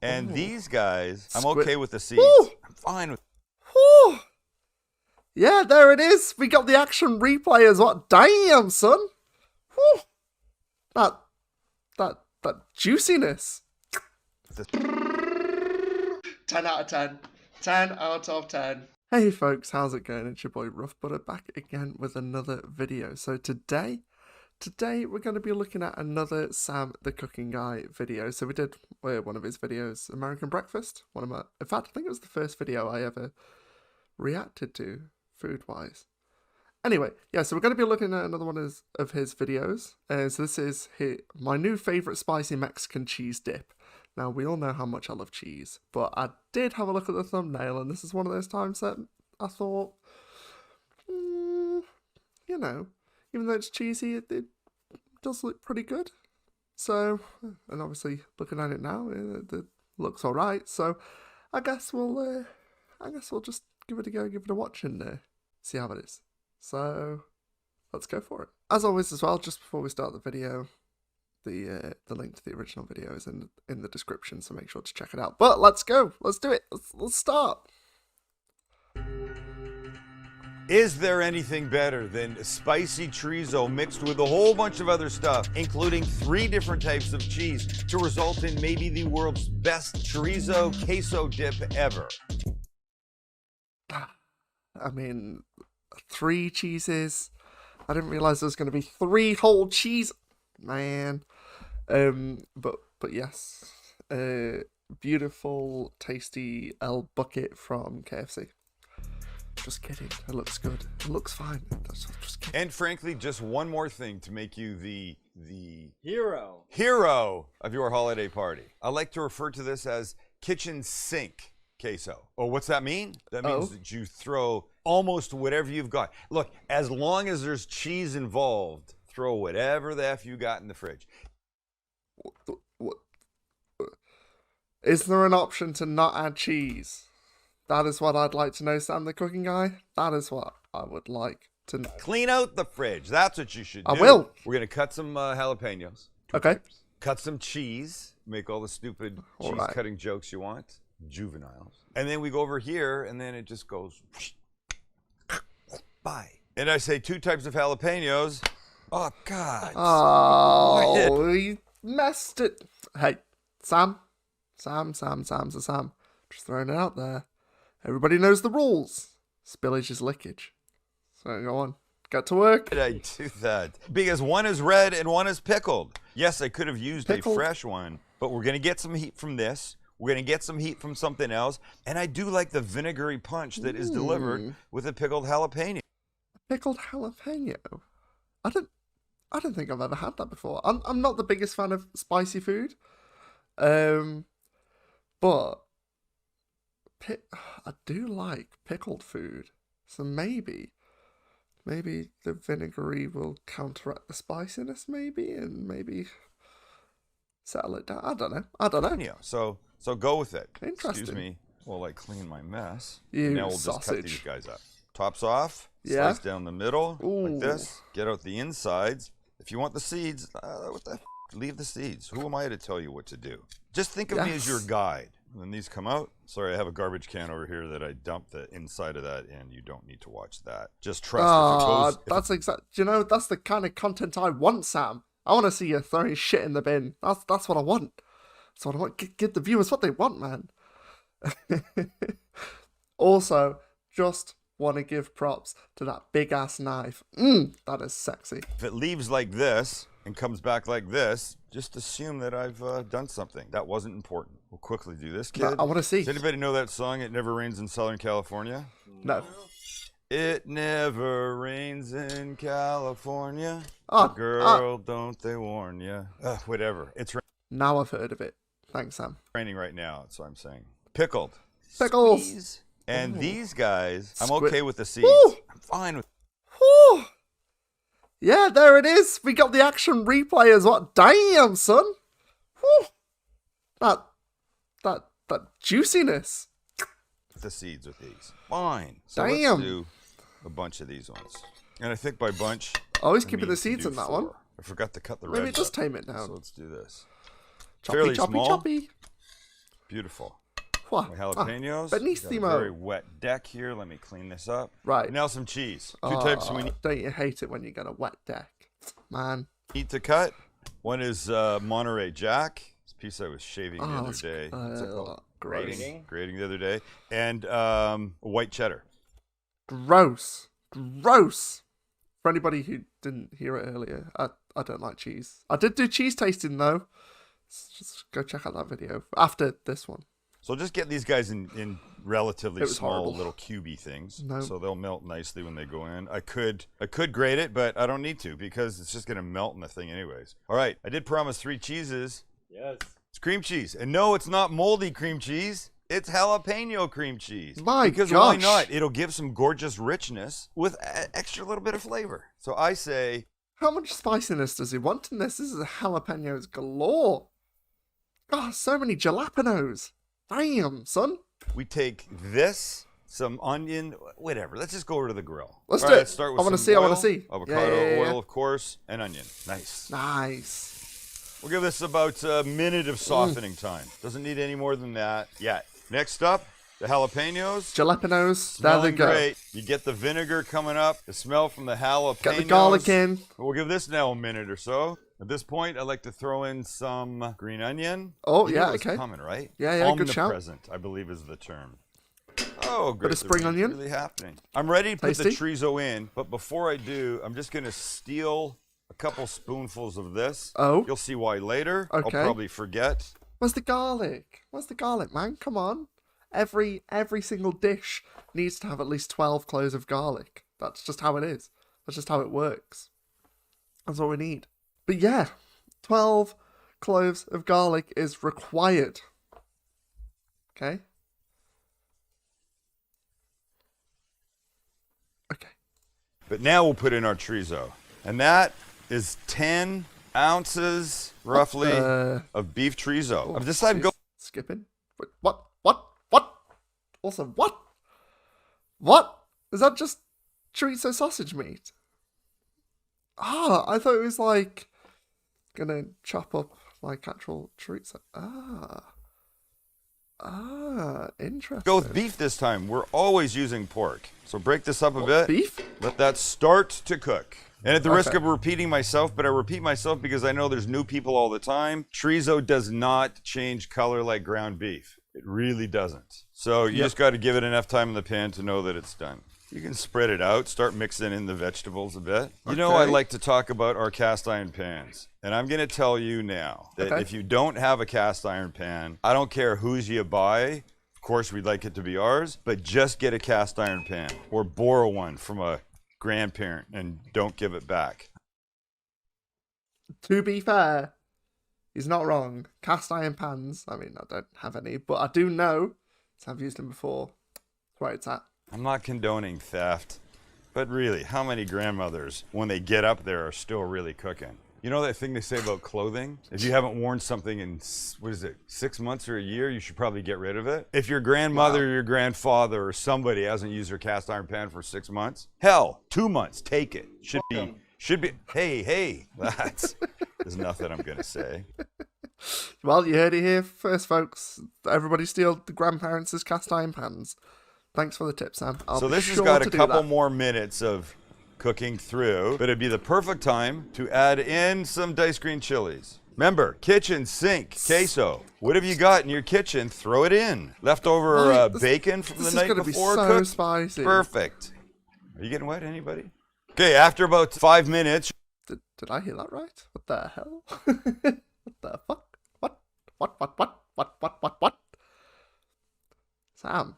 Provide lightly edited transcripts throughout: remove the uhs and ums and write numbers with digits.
And Ooh. these guys, I'm Squid. okay with the seeds. Ooh. I'm fine with. Whew. Yeah, there it is. We got the action replay as well. Damn, son. Whew. That juiciness. 10 out of 10. 10 out of 10. Hey folks, how's it going? It's your boy Roughbutter back again with another video. So today we're going to be looking at another Sam the Cooking Guy video. So we did one of his videos, American Breakfast. In fact, I think it was the first video I ever reacted to food-wise. Anyway, yeah, so we're going to be looking at another one of his videos. So this is my new favourite spicy Mexican cheese dip. Now, we all know how much I love cheese, but I did have a look at the thumbnail, and this is one of those times that I thought, you know, even though it's cheesy, it does look pretty good. So, and obviously, looking at it now, it looks alright. So, I guess we'll just give it a go, give it a watch, and see how it is. So, let's go for it. As always as well, just before we start the video, the link to the original video is in the description, so make sure to check it out. But let's go. Let's do it. Let's start. Is there anything better than spicy chorizo mixed with a whole bunch of other stuff, including 3 different types of cheese, to result in maybe the world's best chorizo queso dip ever? I mean, 3 cheeses. I didn't realize there was going to be 3 whole cheese. Man. But yes. Beautiful, tasty El Bucket from KFC. Just kidding. It looks good. It looks fine. Just kidding. And frankly, just one more thing to make you the hero of your holiday party. I like to refer to this as kitchen sink queso. Oh, what's that mean? That means that you throw almost whatever you've got. Look, as long as there's cheese involved, throw whatever the F you got in the fridge. What? Is there an option to not add cheese? That is what I'd like to know, Sam the Cooking Guy. That is what I would like to know. Clean out the fridge. That's what you should do. I will. We're going to cut some jalapenos. Okay. Cut some cheese. Make all the stupid cheese-cutting jokes you want. Juveniles. And then we go over here, and then it just goes... Bye. And I say 2 types of jalapenos. Oh, God. Oh, you messed it. Hey, Sam. Just throwing it out there. Everybody knows the rules. Spillage is lickage. So go on. Get to work. Why did I do that? Because one is red and one is pickled. Yes, I could have used a fresh one, but we're going to get some heat from this. We're going to get some heat from something else. And I do like the vinegary punch that is delivered with a pickled jalapeno. Pickled jalapeno? I don't think I've ever had that before. I'm not the biggest fan of spicy food. But I do like pickled food. So maybe the vinegary will counteract the spiciness, maybe, and maybe settle it down. I don't know. Yeah, so go with it. Interesting. Excuse me while I clean my mess. You now we'll just cut these guys up. Tops off, slice down the middle, like this. Get out the insides. If you want the seeds, leave the seeds. Who am I to tell you what to do? Just think of me as your guide. When these come out, sorry, I have a garbage can over here that I dumped the inside of that in. You don't need to watch that. Just trust if it goes. That's the kind of content I want, Sam. I want to see you throwing shit in the bin. That's what I want. That's what I want. Give the viewers what they want, man. Also, just want to give props to that big ass knife. That is sexy. If it leaves like this and comes back like this, just assume that I've done something. That wasn't important. We'll quickly do this, kid. I want to see. Does anybody know that song, It Never Rains in Southern California? No. It never rains in California. Girl, don't they warn ya? Whatever. It's now I've heard of it. Thanks, Sam. raining right now, that's what I'm saying. Pickled. Pickles. Squeeze. And these guys, I'm okay with the seeds. I'm fine with. Woo. Yeah, there it is. We got the action replay as well. Damn, son. Woo. That juiciness. The seeds with these. Fine. So Damn. let's do a bunch of these ones. And I think by bunch, Always keeping the seeds in that 4. one. I forgot to cut the red. Maybe just tame it down. So let's do this. Choppy, Fairly choppy, small. choppy. Beautiful. What? My jalapenos. Benissimo. Got a very wet deck here. Let me clean this up. Right. Now some cheese. Two types we need. Don't you hate it when you get a wet deck? Man. Need to cut. One is Monterey Jack. This piece I was shaving the other day. Grating the other day. And white cheddar. Gross. Gross. For anybody who didn't hear it earlier, I don't like cheese. I did do cheese tasting though. Just go check out that video after this one. So just get these guys in relatively small horrible. little cubey things, No. so they'll melt nicely when they go in. I could grate it, but I don't need to because it's just gonna melt in the thing anyways. All right, I did promise 3 cheeses. Yes. It's cream cheese, and no, it's not moldy cream cheese. It's jalapeno cream cheese. Because gosh. why not? It'll give some gorgeous richness with extra little bit of flavor. So I say, how much spiciness does he want in this? This is jalapenos galore. Oh, so many jalapenos. Damn, son. we take this, some onion, whatever. Let's just go over to the grill. Let's All do right, it. let's start with I want to some see. oil, I want to see. Avocado oil, of course, and onion. Nice. Nice. We'll give this about a minute of softening time. Doesn't need any more than that yet. Next up, the jalapenos. Jalapenos. There they Smelling go. great. You get the vinegar coming up, the smell from the jalapenos. Get the garlic in. We'll give this now a minute or so. At this point, I'd like to throw in some green onion. Oh, You yeah, know it's okay. coming, right? Yeah, good shout. Omnipresent, I believe is the term. Oh, great. Bit of spring It's onion. really happening. I'm ready to put the Tasty. chorizo in, but before I do, I'm just going to steal a couple spoonfuls of this. Oh. You'll see why later. Okay. I'll probably forget. Where's the garlic? Where's the garlic, man? Come on. Every single dish needs to have at least 12 cloves of garlic. That's just how it is. That's just how it works. That's all we need. But yeah, 12 cloves of garlic is required. Okay? Okay. But now we'll put in our chorizo. And that is 10 ounces, roughly, of beef chorizo. I've decided to go... Skipping? Wait, what? Also, what? What? Is that just chorizo sausage meat? Ah, I thought it was like... gonna chop up like actual chorizo. Interesting. Go with beef this time. We're always using pork. So break this up a bit. Beef? Let that start to cook. And at the risk Okay. of repeating myself, but I repeat myself because I know there's new people all the time, chorizo does not change color like ground beef. It really doesn't. So you just got to give it enough time in the pan to know that it's done. You can spread it out, start mixing in the vegetables a bit. You know, I like to talk about our cast iron pans. And I'm going to tell you now that if you don't have a cast iron pan, I don't care whose you buy. Of course, we'd like it to be ours, but just get a cast iron pan or borrow one from a grandparent and don't give it back. To be fair, he's not wrong. Cast iron pans, I mean, I don't have any, but I do know, so I've used them before. That's where it's at. I'm not condoning theft, but really, how many grandmothers, when they get up there, are still really cooking? You know that thing they say about clothing? If you haven't worn something in, 6 months or a year, you should probably get rid of it. If your grandmother or your grandfather or somebody hasn't used their cast iron pan for 6 months, hell, 2 months, take it. Should be, hey, there's nothing I'm gonna say. Well, you heard it here first, folks. Everybody steal the grandparents' cast iron pans. Thanks for the tip, Sam. So this has got a couple more minutes of cooking through, but it'd be the perfect time to add in some diced green chilies. Remember, kitchen sink, queso. What have you got in your kitchen? Throw it in. Leftover bacon from the night before. This is gonna be so cooked? spicy. Perfect. Are you getting wet, anybody? Okay, after about 5 minutes. Did I hear that right? What the hell? What the fuck? What? Sam.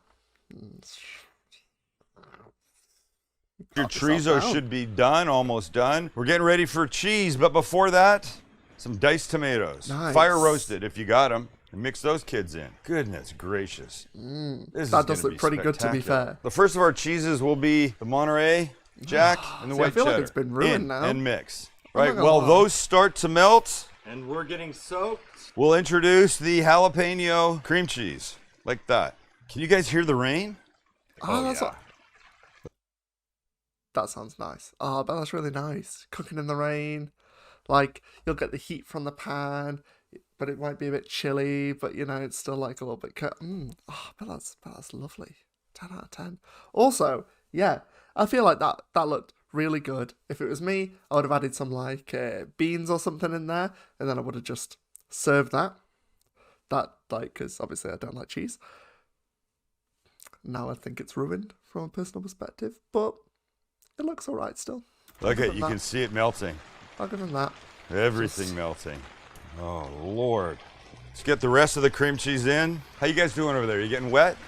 Your chorizo should be done, almost done. We're getting ready for cheese, but before that, some diced tomatoes. Nice. Fire roasted if you got them. And mix those kids in. Goodness gracious. That does look pretty good, to be fair. The first of our cheeses will be the Monterey Jack and the See, white I feel cheddar. like it's been ruined now. And mix. I'm not Right, gonna while lie. those start to melt, And we're getting soaked. we'll introduce the jalapeno cream cheese. Like that. Can you guys hear the rain? That sounds nice. Oh, but that's really nice. Cooking in the rain. Like, you'll get the heat from the pan. but it might be a bit chilly, but you know, it's still like a little bit but that's lovely. 10 out of 10. Also, yeah, I feel like that looked really good. If it was me, I would have added some like beans or something in there, and then I would have just served that like, because obviously I don't like cheese. Now I think it's ruined from a personal perspective, but it looks all right still. Look at, you can see it melting. Other than that, everything melting. Oh Lord. Let's get the rest of the cream cheese in. How you guys doing over there? You getting wet?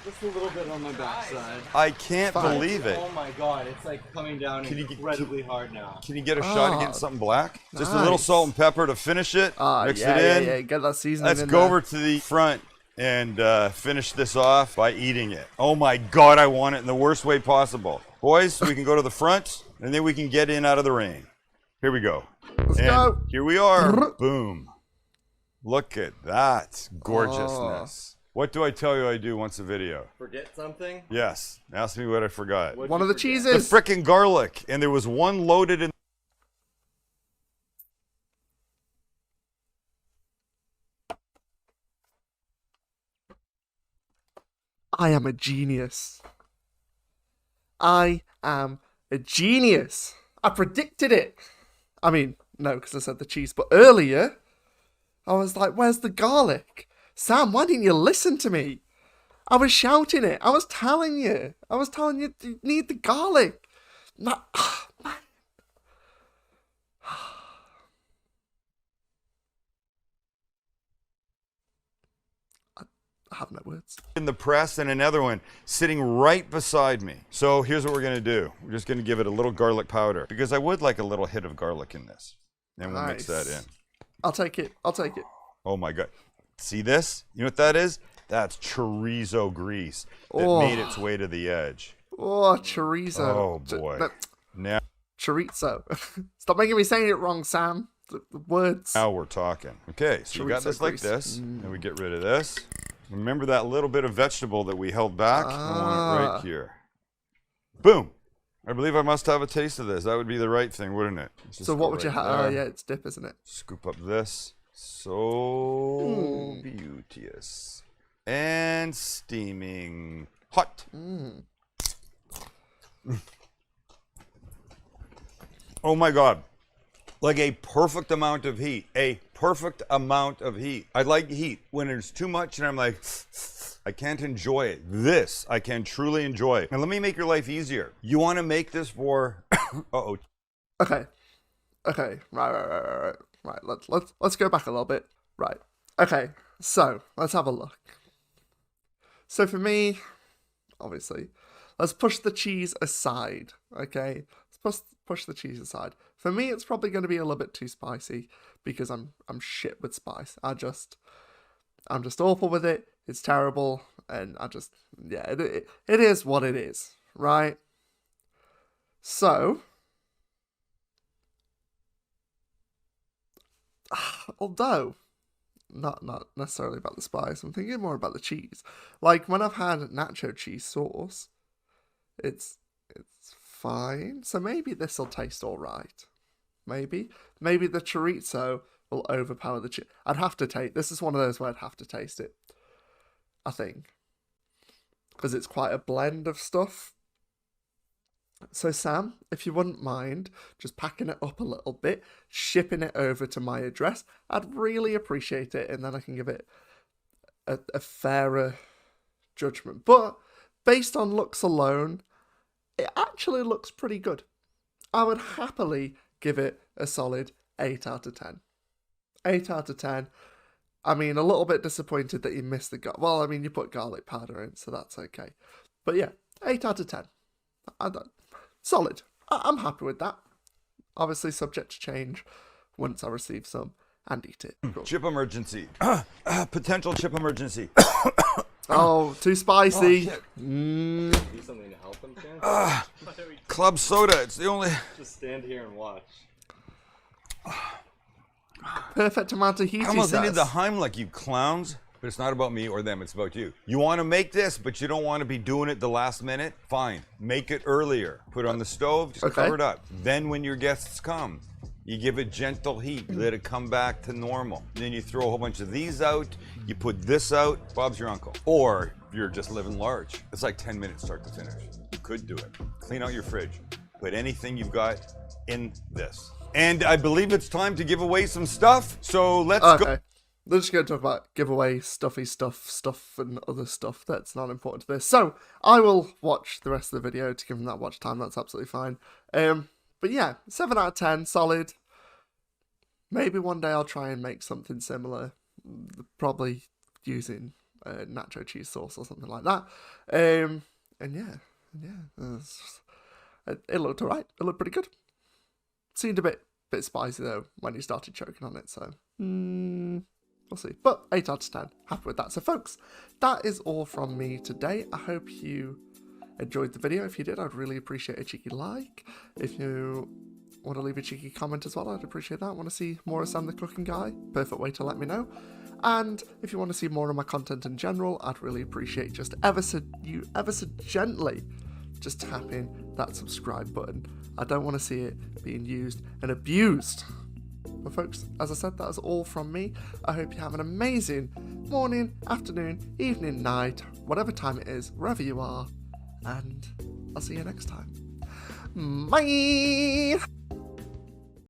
Just a little bit on my backside. I can't believe it. Oh my God, it's like coming down incredibly hard now. Can you get a shot of getting something black? Nice. Just a little salt and pepper to finish it. Mix it in. Yeah, get that seasoning Let's in go there. over to the front and finish this off by eating it. Oh my God, I want it in the worst way possible. Boys, we can go to the front and then we can get in out of the rain. Here we go. Let's go. Here we are. Boom. Look at that gorgeousness. What do I tell you I do once a video? Forget something? Yes. Ask me what I forgot. One of the cheeses. The frickin' garlic. And there was one loaded in. I am a genius. I am a genius. I predicted it. I mean, no, because I said the cheese. But earlier, I was like, where's the garlic? Sam, why didn't you listen to me? I was shouting it. I was telling you you need the garlic. Man. I have no words. In the press and another one sitting right beside me. So here's what we're gonna do. We're just gonna give it a little garlic powder because I would like a little hit of garlic in this. And we'll mix that in. I'll take it. Oh my God. See this? You know what that is? That's chorizo grease that made its way to the edge. Oh, chorizo. Oh boy. Now chorizo. Stop making me saying it wrong, Sam. The words. Now we're talking. Okay, so you got this like this, and we get rid of this. Remember that little bit of vegetable that we held back? I want it right here. Boom. I believe I must have a taste of this. That would be the right thing, wouldn't it? So what would you have? Oh yeah, it's dip, isn't it? Scoop up this. So beauteous. And steaming hot. Oh my God. Like a perfect amount of heat. A perfect amount of heat. I like heat. When there's too much and I'm like, I can't enjoy it. This, I can truly enjoy. And let me make your life easier. You want to make this for... Uh-oh. Okay. Right. Let's go back a little bit. Right. Okay. So, let's have a look. So for me, obviously, let's push the cheese aside. Okay? Let's push the cheese aside. For me, it's probably going to be a little bit too spicy because I'm shit with spice. I'm just awful with it. It's terrible, and it is what it is, right? So, although not necessarily about the spice, I'm thinking more about the cheese. Like when I've had nacho cheese sauce, it's fine. So maybe this will taste all right. Maybe the chorizo will overpower the cheese. I'd have to taste. This is one of those where I'd have to taste it, I think, because it's quite a blend of stuff. So Sam, if you wouldn't mind just packing it up a little bit, shipping it over to my address, I'd really appreciate it, and then I can give it a fairer judgment. But based on looks alone, it actually looks pretty good. I would happily give it a solid 8 out of 10. 8 out of 10. I mean, a little bit disappointed that you missed the garlic. Well, I mean, you put garlic powder in, so that's okay. But yeah, 8 out of 10. Solid. I'm happy with that. Obviously subject to change once I receive some and eat it. Cool. Chip emergency. Potential chip emergency. Oh, too spicy. Do something to help him, Chance? Club soda. It's the only... Just stand here and watch. Perfect amount of heat, I almost needed the Heimlich, you clowns. But it's not about me or them, it's about you. You want to make this, but you don't want to be doing it the last minute? Fine. Make it earlier. Put it on the stove, just cover it up. Then when your guests come, You give it gentle heat, you let it come back to normal. Then you throw a whole bunch of these out, you put this out, Bob's your uncle. Or you're just living large. It's like 10 minutes start to finish. You could do it. Clean out your fridge. Put anything you've got in this. And I believe it's time to give away some stuff, so let's go. We're just going to talk about giveaway, stuff and other stuff that's not important to this. So, I will watch the rest of the video to give them that watch time, that's absolutely fine. But yeah, 7 out of 10, solid. Maybe one day I'll try and make something similar, probably using nacho cheese sauce or something like that. And yeah, it looked alright, it looked pretty good. Seemed a bit spicy though when he started choking on it, so we'll see. But 8 out of 10, happy with that. So folks, that is all from me today. I hope you enjoyed the video. If you did, I'd really appreciate a cheeky like. If you want to leave a cheeky comment as well, I'd appreciate that. Want to see more of Sam the Cooking Guy? Perfect way to let me know. And if you want to see more of my content in general, I'd really appreciate just ever so gently just tapping that subscribe button. I don't want to see it being used and abused. But folks, as I said, that is all from me. I hope you have an amazing morning, afternoon, evening, night, whatever time it is, wherever you are. And I'll see you next time. Bye!